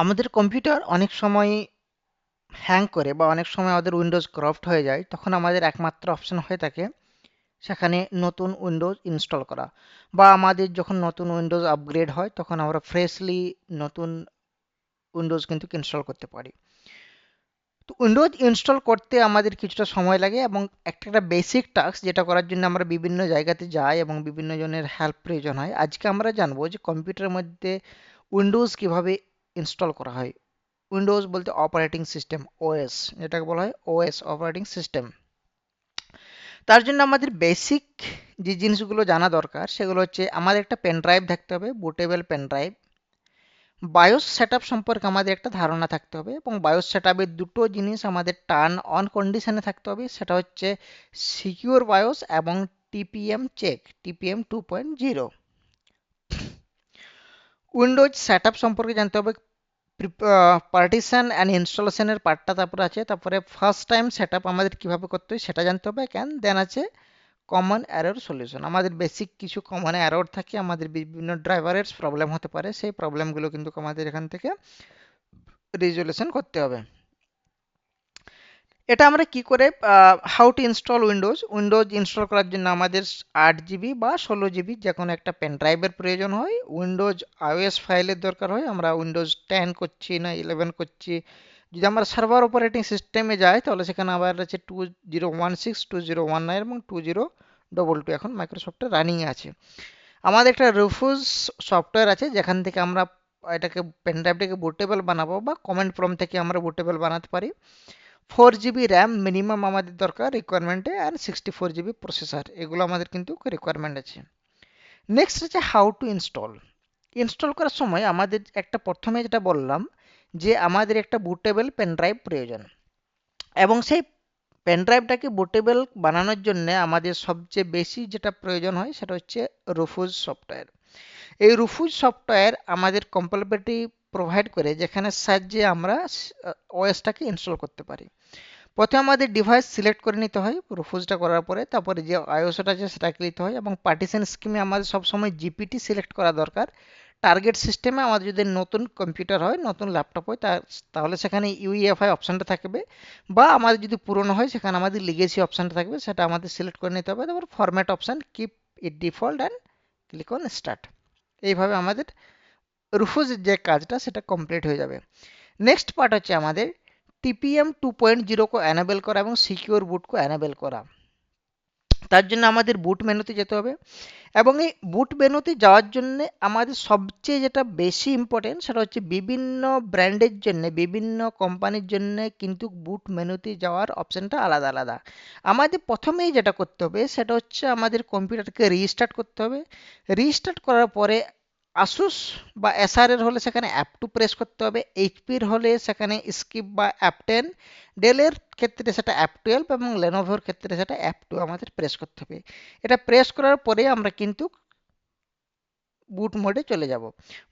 আমাদের কম্পিউটার অনেক সময় হ্যাং করে বা অনেক সময় আমাদের উইন্ডোজ করাপ্ট হয়ে যায়, তখন আমাদের একমাত্র অপশন হয়ে থাকে সেখানে নতুন উইন্ডোজ ইনস্টল করা, বা আমাদের যখন নতুন উইন্ডোজ আপগ্রেড হয় তখন আমরা ফ্রেশলি নতুন উইন্ডোজ কিন্তু ইনস্টল করতে পারি। তো উইন্ডোজ ইনস্টল করতে আমাদের কিছুটা সময় লাগে এবং একটা একটা বেসিক টাস্ক যেটা করার জন্য আমরা বিভিন্ন জায়গাতে যাই এবং বিভিন্ন জনের হেল্প প্রয়োজন হয়। আজকে আমরা জানবো যে কম্পিউটারের মধ্যে উইন্ডোজ কিভাবে ইনস্টল করা হয়। উইন্ডোজ বলতে অপারেটিং সিস্টেম, ওএস, যেটাকে বলা হয় ওএস, অপারেটিং সিস্টেম। তার জন্য আমাদের বেসিক যে জিনিসগুলো জানা দরকার সেগুলো হচ্ছে আমাদের একটা পেন ড্রাইভ থাকতে হবে, bootable pen drive. BIOS setup সম্পর্কে আমাদের একটা ধারণা থাকতে হবে এবং বায়োস সেটআপের দুটো জিনিস আমাদের টার্ন অন কন্ডিশনে থাকতে হবে, সেটা হচ্ছে সিকিউর বায়োস এবং TPM check, TPM 2.0। Windows setup সম্পর্কে জানতে হবে, পার্টিশন অ্যান্ড ইনস্টলেশনের পার্টটা তারপরে আছে, তারপরে ফার্স্ট টাইম সেটআপ আমাদের কিভাবে করতে হয় সেটা জানতে হবে, ক্যান দেন আছে কমন এরর সলিউশন। আমাদের বেসিক কিছু কমন এরর থাকে, আমাদের বিভিন্ন ড্রাইভারের প্রবলেম হতে পারে, সেই প্রবলেমগুলো কিন্তু আমাদের এখান থেকে রিজলিউশন করতে হবে। এটা আমরা কি করে, how to install Windows. Windows install করার জন্য আমাদের 8 জিবি বা 16 জিবি যে কোনো একটা পেন ড্রাইভের প্রয়োজন হয়। উইন্ডোজ আইওএস ফাইলের দরকার হয়, আমরা উইন্ডোজ 10 করছি না 11 করছি। যদি আমরা সার্ভার অপারেটিং সিস্টেমে যাই তাহলে সেখানে আবার আছে 2016, 2019 এবং 2022 এখন মাইক্রোসফটের রানিং আছে। আমাদের একটা রুফুজ সফটওয়্যার আছে যেখান থেকে আমরা এটাকে পেন ড্রাইভটাকে বুটেবল বানাবো বা কমান্ড প্রম্পট থেকে আমরা বুটেবল বানাতে পারি। 4 জিবি র্যাম মিনিমাম আমাদের দরকার রিকোয়ারমেন্টে, আর 64 জিবি প্রসেসর, এগুলো আমাদের কিন্তু রিকোয়ারমেন্ট আছে। নেক্সট হচ্ছে হাউ টু ইনস্টল। ইনস্টল করার সময় আমাদের একটা প্রথমে যেটা বললাম যে আমাদের একটা বুটেবল পেন ড্রাইভ প্রয়োজন, এবং সেই পেন ড্রাইভটাকে বুটেবল বানানোর জন্য আমাদের সবচেয়ে বেশি যেটা প্রয়োজন হয় সেটা হচ্ছে রুফুজ সফটওয়্যার। এই রুফুজ সফটওয়্যার আমাদের কম্পাটিবিলিটি প্রোভাইড করে, যেখানে সাহায্যে আমরা ওএসটাকে ইনস্টল করতে পারি। প্রথমে আমাদের ডিভাইস সিলেক্ট করে নিতে হয় রুফুজটা করার পরে, তারপরে যে আইওসটা আছে সেটাকে নিতে হয় এবং পার্টিশন স্কিমে আমাদের সবসময় জিপিটি সিলেক্ট করা দরকার। টার্গেট সিস্টেমে আমাদের যদি নতুন কম্পিউটার হয়, নতুন ল্যাপটপ হয়, তাহলে সেখানে ইউইএফআই অপশানটা থাকবে, বা আমাদের যদি পুরনো হয় সেখানে আমাদের লিগেসি অপশানটা থাকবে, সেটা আমাদের সিলেক্ট করে নিতে হবে। তারপর format option, keep it default and click on start. এইভাবে আমাদের রুফুজের যে কাজটা সেটা কমপ্লিট হয়ে যাবে। নেক্সট পার্ট হচ্ছে আমাদের টিপিএম 2.0 को এনেবল করা এবং সিকিউর বুট को এনেবল করা। তার জন্য আমাদের বুট মেনুতে যেতে হবে, এবং এই বুট মেনুতে যাওয়ার জন্য আমাদের সবচেয়ে যেটা বেশি ইম্পর্টেন্ট সেটা হচ্ছে বিভিন্ন ব্র্যান্ডের জন্য, বিভিন্ন কোম্পানির জন্য কিন্তু বুট মেনুতে যাওয়ার অপশানটা আলাদা আলাদা। আমাদের প্রথমেই যেটা করতে হবে সেটা হচ্ছে আমাদের কম্পিউটারকে রিস্টার্ট করতে হবে। রিস্টার্ট করার পরে আসুস বা এসারের হলে সেখানে অ্যাপ টু প্রেস করতে হবে, এইচপির হলে সেখানে স্কিপ বা অ্যাপ 10, ডেলের ক্ষেত্রে সেটা অ্যাপ 12 এবং লেনোভোর ক্ষেত্রে সেটা অ্যাপ 2 আমাদের প্রেস করতে হবে। এটা প্রেস করার পরে আমরা কিন্তু বুট মোডে চলে যাব।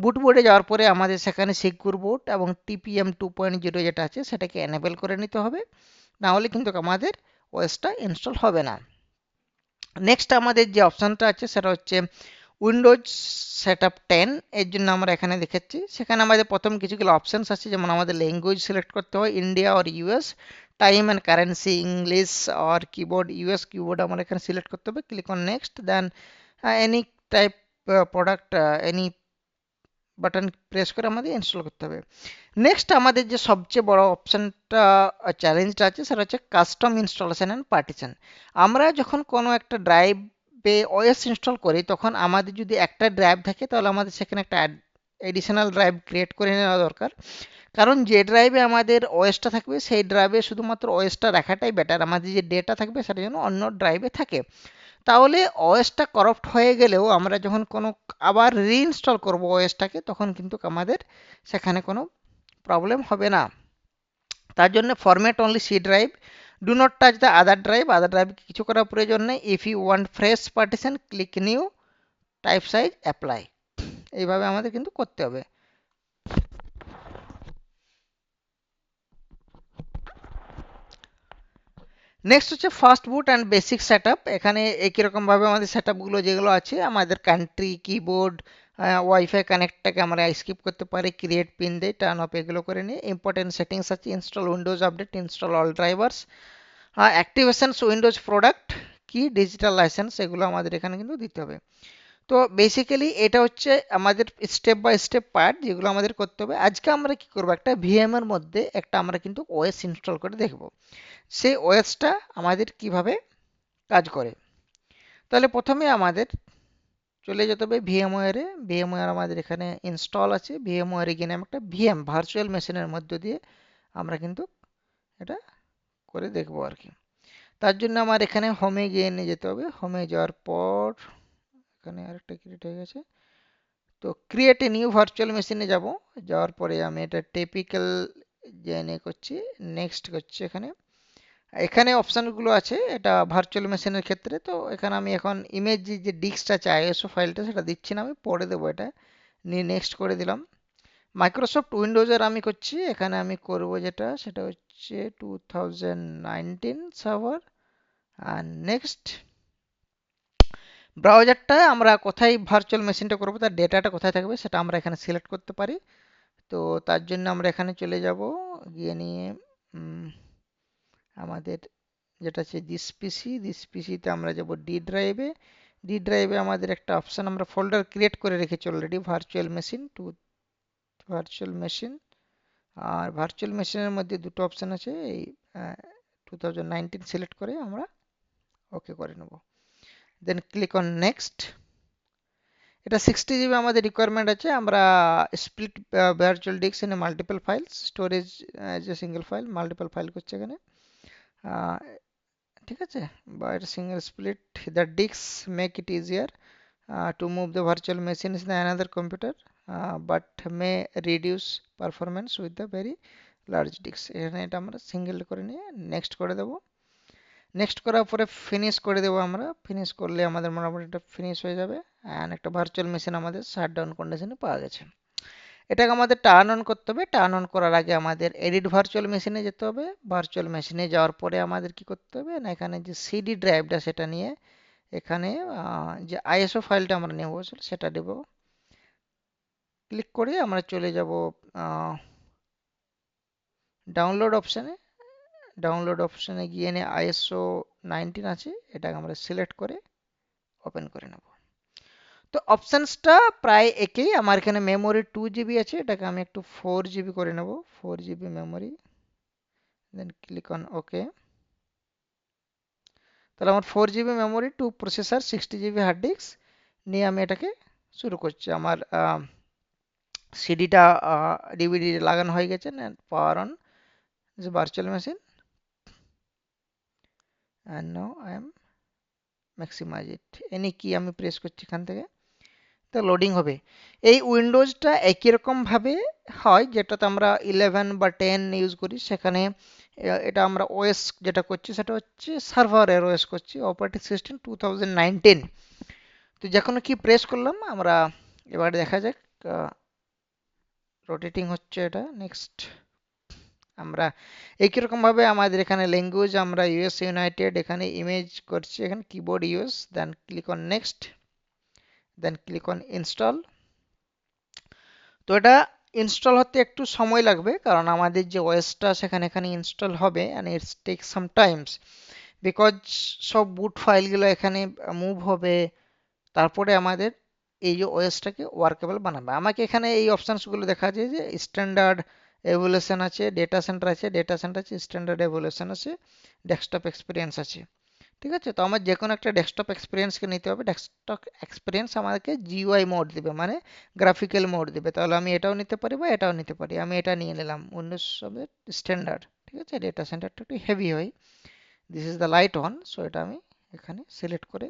বুট মোডে যাওয়ার পরে আমাদের সেখানে সিকিউর বুট এবং টিপিএম 2.0 যেটা আছে সেটাকে এনেবল করে নিতে হবে, না হলে কিন্তু আমাদের ওএসটা ইনস্টল হবে না। নেক্সট আমাদের যে অপশানটা আছে সেটা হচ্ছে উইন্ডোজ সেটআপ 10। এর জন্য আমরা এখানে দেখাচ্ছি, সেখানে আমাদের প্রথম কিছুগুলো অপশানস আছে, যেমন আমাদের ল্যাঙ্গুয়েজ সিলেক্ট করতে হয়, India or US, time and currency English or keyboard US keyboard আমরা এখানে সিলেক্ট করতে হবে, click on next, than any type product, any button press করে আমাদের ইনস্টল করতে হবে। নেক্সট আমাদের যে সবচেয়ে বড় অপশানটা, চ্যালেঞ্জটা আছে সেটা হচ্ছে কাস্টম ইনস্টলেশন অ্যান্ড পার্টিশন। আমরা যখন কোনো একটা ড্রাইভে ওএস ইনস্টল করি তখন আমাদের যদি একটা ড্রাইভ থাকে তাহলে আমাদের সেখানে একটা এডিশনাল ড্রাইভ ক্রিয়েট করে নেওয়া দরকার, কারণ যে ড্রাইভে আমাদের ওএসটা থাকবে সেই ড্রাইভে শুধুমাত্র ওএসটা রাখাটাই বেটার, আমাদের যে ডেটা থাকবে সেটা যেন অন্য ড্রাইভে থাকে। তাহলে ওএসটা করাপ্ট হয়ে গেলেও আমরা যখন কোনো আবার রিইনস্টল করব ওএসটাকে তখন কিন্তু আমাদের সেখানে কোনো প্রবলেম হবে না। তার জন্য format only C drive, do not touch the other drive, other drive কিছু করার প্রয়োজন নেই। If you want fresh partition click new, type size apply, এইভাবে আমাদের কিন্তু করতে হবে। নেক্সট হচ্ছে fast boot and basic setup. এখানে একই রকমভাবে আমাদের সেটআপগুলো যেগুলো আছে, আমাদের কান্ট্রি, কিবোর্ড, ওয়াইফাই কানেক্টটাকে আমরা স্কিপ করতে পারি, ক্রিয়েট পিন দিয়ে টার্ন অফ এগুলো করে নিয়ে ইম্পর্টেন্ট সেটিংস আছে, install Windows update, install all drivers, activations Windows product, key digital licence, এগুলো আমাদের এখানে কিন্তু দিতে হবে। তো বেসিক্যালি এটা হচ্ছে আমাদের স্টেপ বাই স্টেপ পার্ট যেগুলো আমাদের করতে হবে। আজকে আমরা কি করব, একটা ভিএম এর মধ্যে একটা আমরা কিন্তু ওএস ইনস্টল করে দেখব, সেই ওএসটা আমাদের কিভাবে কাজ করে। তাহলে প্রথমে আমাদের চলে যেতে হবে ভিএমওয়ারে। ভিএমওয়ার আমাদের এখানে ইনস্টল আছে, ভিএমওয়ারে গিয়ে আমি একটা ভিএম ভার্চুয়াল মেশিনের মধ্য দিয়ে আমরা কিন্তু এটা করে দেখবো আর কি। তার জন্য আমার এখানে হোমে গিয়ে নিয়ে যেতে হবে। হোমে যাওয়ার পর এখানে আরেকটা ক্রিয়েট হয়ে গেছে, তো ক্রিয়েট এ নিউ ভার্চুয়াল মেশিনে যাব। যাওয়ার পরে আমি এটা টিপিক্যাল জেনে করছি, নেক্সট করছি। এখানে এখানে অপশানগুলো আছে এটা ভার্চুয়াল মেশিনের ক্ষেত্রে। তো এখানে আমি এখন ইমেজ যে ডিস্কটা আছে আইএসও ফাইলটা সেটা দিচ্ছি না, আমি পরে দেবো। এটা নিয়ে নেক্সট করে দিলাম। মাইক্রোসফট উইন্ডোজের আমি করছি, এখানে আমি করব যেটা সেটা হচ্ছে 2019 সার্ভার। আর নেক্সট ব্রাউজারটায় আমরা কোথায় ভার্চুয়াল মেশিনটা করবো, তার ডেটাটা কোথায় থাকবে সেটা আমরা এখানে সিলেক্ট করতে পারি। তো তার জন্য আমরা এখানে চলে যাব, গিয়ে নিয়ে আমাদের যেটা আছে দিস পিসিতে আমরা যাব ডি ড্রাইভে। ডি ড্রাইভে আমাদের একটা অপশান আমরা ফোল্ডার ক্রিয়েট করে রেখেছি already, virtual machine to virtual machine. আর ভার্চুয়াল মেশিনের মধ্যে দুটো অপশান আছে, এই 2019 সিলেক্ট করে আমরা ওকে করে নেব। Then click on next. এটা 60 জিবি আমাদের রিকোয়ারমেন্ট আছে। আমরা split virtual disk in multiple files, storage as a single file, multiple file করছে এখানে। আহ, ঠিক আছে, বা এটা single split the disk make it easier to move the virtual machines in another computer, but may reduce performance with the very large disks. এখানে এটা আমরা single করে নিয়ে নেক্সট করে দেব। নেক্সট করার পরে ফিনিশ করে দেবো। আমরা ফিনিশ করলে আমাদের মোটামুটি এটা ফিনিশ হয়ে যাবে অ্যান্ড একটা ভার্চুয়াল মেশিন আমাদের শাটডাউন কন্ডিশনে পাওয়া গেছে। এটাকে আমাদের টার্ন অন করতে হবে। টার্ন অন করার আগে আমাদের এডিট ভার্চুয়াল মেশিনে যেতে হবে। ভার্চুয়াল মেশিনে যাওয়ার পরে আমাদের কি করতে হবে না, এখানে যে সিডি ড্রাইভটা সেটা নিয়ে এখানে যে আইএসও ফাইলটা আমরা নেব সেটা দেব। ক্লিক করে আমরা চলে যাব ডাউনলোড অপশানে। ডাউনলোড অপশানে গিয়ে নিয়ে আইএসও 19 আছে, এটাকে আমরা সিলেক্ট করে ওপেন করে নেব। তো অপশানসটা প্রায় একই। আমার এখানে মেমোরি 2 জিবি আছে, এটাকে আমি একটু 4 জিবি করে নেব, 4 GB memory. Then click on okay. তাহলে আমার 4 GB memory, 2 processor, 60 GB hard disk নিয়ে আমি এটাকে শুরু করছি। আমার সিডিটা ডিভিডি লাগানো হয়ে গেছে। Power on the virtual machine and now I am maximize it, any কি আমি প্রেস করছি এখান থেকে, তো লোডিং হবে। এই উইন্ডোজটা একই রকম ভাবে হয় যেটাতে আমরা 11 বা 10 ইউজ করি, সেখানে এটা আমরা ওএস যেটা করছি সেটা হচ্ছে সার্ভারের ওএস করছি, অপারেটিং সিস্টেম 2019। তো যখন কি প্রেস করলাম আমরা, এবার দেখা যাক রোটেটিং হচ্ছে এটা। নেক্সট আমরা একই রকম ভাবে আমাদের এখানে ল্যাঙ্গুয়েজ আমরা ইউএস ইউনাইটেড, এখানে ইমেজ করছি, এখানে keyboard US. Then click on next, then click on install. তো এটা ইনস্টল হতে একটু সময় লাগবে কারণ আমাদের যে ওএসটা সেখানে এখানে ইনস্টল হবে and it takes some times because সব বুট ফাইলগুলো এখানে মুভ হবে, তারপরে আমাদের এই যে ওএসটাকে ওয়ার্কেবল বানাবে। আমাকে এখানে এই অপশানসগুলো দেখা যায় যে স্ট্যান্ডার্ড এভুলেশন আছে, ডেটা সেন্টার আছে, স্ট্যান্ডার্ড এভুলেশন আছে, ডেস্কটপ এক্সপিরিয়েন্স আছে। ঠিক আছে, তো আমার যে কোনো একটা ডেস্কটপ এক্সপিরিয়েন্সকে নিতে হবে। ডেস্কটপ এক্সপিরিয়েন্স আমাদেরকে জিইউআই মোড দিবে, মানে গ্রাফিক্যাল মোড দিবে। তাহলে আমি এটাও নিতে পারি বা এটাও নিতে পারি। আমি এটা নিয়ে নিলাম উইন্ডোজ স্ট্যান্ডার্ড। ঠিক আছে, ডেটা সেন্টারটা একটু হেভি হয়। This is the light one, so এটা আমি এখানে সিলেক্ট করে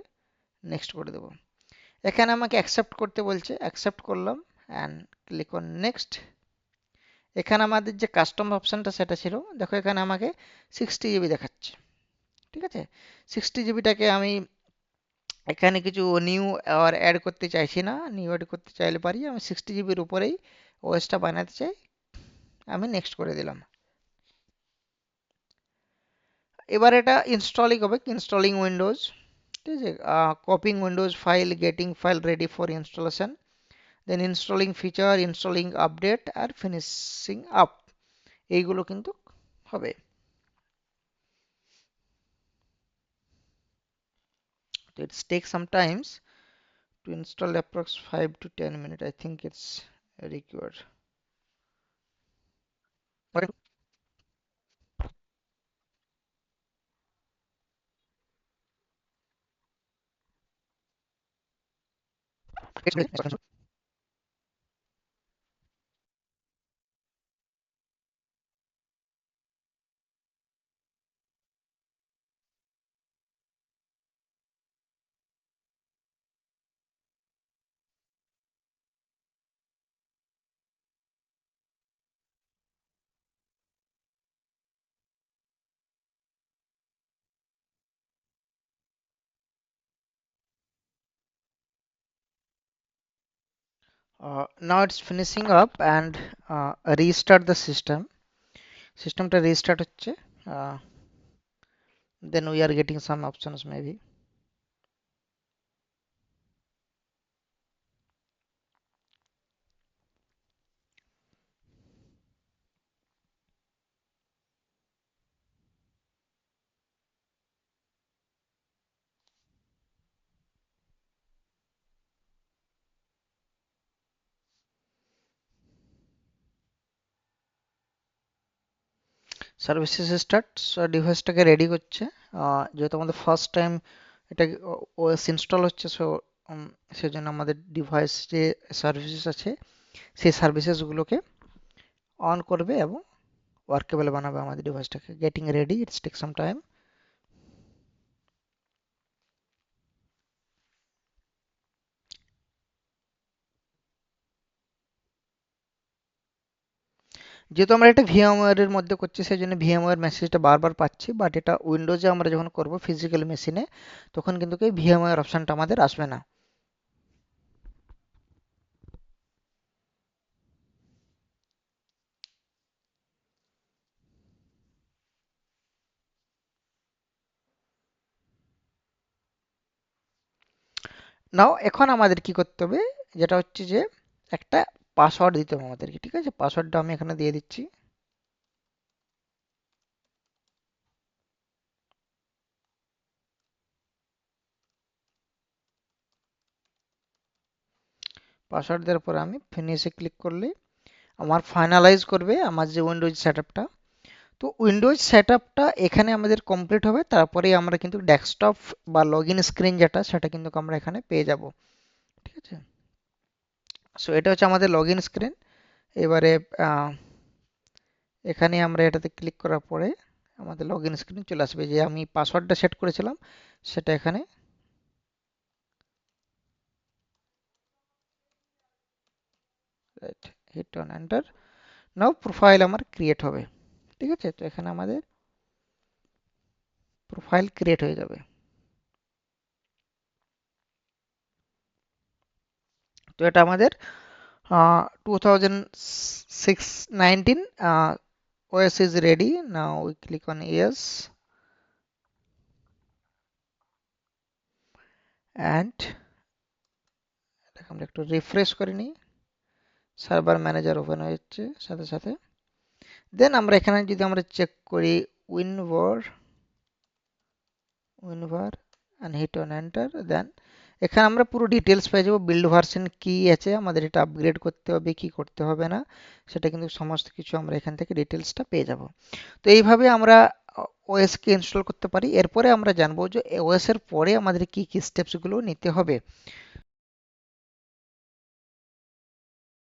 নেক্সট করে দেবো। এখানে আমাকে অ্যাকসেপ্ট করতে বলছে, অ্যাকসেপ্ট করলাম অ্যান্ড ক্লিক অন নেক্সট। এখানে আমাদের যে কাস্টম অপশানটা সেটা ছিল, দেখো এখানে আমাকে 60 জিবি দেখাচ্ছে। ঠিক আছে, 60 জিবিটাকে আমি এখানে কিছু নিউ আর অ্যাড করতে চাইছি না, নিউ অ্যাড করতে চাইলে পারি। আমি 60 জিবির উপরেই ওএসটা বানাতে চাই, আমি নেক্সট করে দিলাম। এবার এটা ইনস্টলিং হবে, ইনস্টলিং উইন্ডোজ। ঠিক আছে, copying Windows file, getting file ready for installation. Then installing feature, installing update আর ফিনিশিং আপ, এইগুলো কিন্তু হবে। তো it's take some times to install approx 5 to 10 minutes. I think it's required. What? Now it's finishing up and restart the system. সিস্টেমটা restart হচ্ছে, then we are getting some options maybe. Services start ডিভাইসটাকে ready করছে। যেহেতু আমাদের first time এটা OS install হচ্ছে, so সেজন্য আমাদের ডিভাইস যে সার্ভিসেস আছে সেই সার্ভিসেসগুলোকে অন করবে এবং ওয়ার্কেবল বানাবে আমাদের ডিভাইসটাকে। Getting ready, it's take some time. যেহেতু আমরা এটা VMware এর মধ্যে করছি সেই জন্য VMware মেসেজটা বারবার পাচ্ছি, বাট এটা উইন্ডোজে আমরা যখন করব ফিজিক্যাল মেশিনে তখন কিন্তু এই VMware অপশনটা আমাদের আসবে না। নাও এখন আমাদের কি করতে হবে, যেটা হচ্ছে যে একটা পাসওয়ার্ড দিতে হবে আমাদেরকে, ঠিক আছে? পাসওয়ার্ডটা আমি এখানে দিয়ে দিচ্ছি। পাসওয়ার্ড দেওয়ার পরে আমি ফিনিশে ক্লিক করলে আমার ফাইনালাইজ করবে আমার যে উইন্ডোজ সেটআপটা। তো উইন্ডোজ সেটআপটা এখানে আমাদের কমপ্লিট হবে, তারপরেই আমরা কিন্তু ডেস্কটপ বা লগ ইন স্ক্রিন যেটা সেটা কিন্তু আমরা এখানে পেয়ে যাব, ঠিক আছে? সো এটা হচ্ছে আমাদের লগ ইন স্ক্রিন। এবারে আহ, এখানে আমরা এটাতে ক্লিক করার পরে আমাদের লগ ইন স্ক্রিন চলে আসবে, যে আমি পাসওয়ার্ডটা সেট করেছিলাম সেটা এখানে hit on enter. Now profile আমার ক্রিয়েট হবে, ঠিক আছে? তো এখানে আমাদের প্রোফাইল ক্রিয়েট হয়ে যাবে। তো এটা আমাদের 2019 OS is ready. Now we click on yes and আমরা একটু রিফ্রেশ করে নিই। সার্ভার ম্যানেজার ওপেন হচ্ছে সাথে সাথে। দেন আমরা এখানে যদি আমরা চেক করি উইনভার অ্যান্ড হিট অন এন্টার, দেন এখানে আমরা পুরো ডিটেলস পেয়ে যাবো। বিল্ড ভার্সন কি আছে, আমাদের এটা আপগ্রেড করতে হবে কি করতে হবে না, সেটা কিন্তু সমস্ত কিছু আমরা এখান থেকে ডিটেলসটা পেয়ে যাব। তো এইভাবে আমরা ওএস কে ইনস্টল করতে পারি। এরপরে আমরা জানবো যে ওএস এর পরে আমাদের কি কি স্টেপস গুলো নিতে হবে।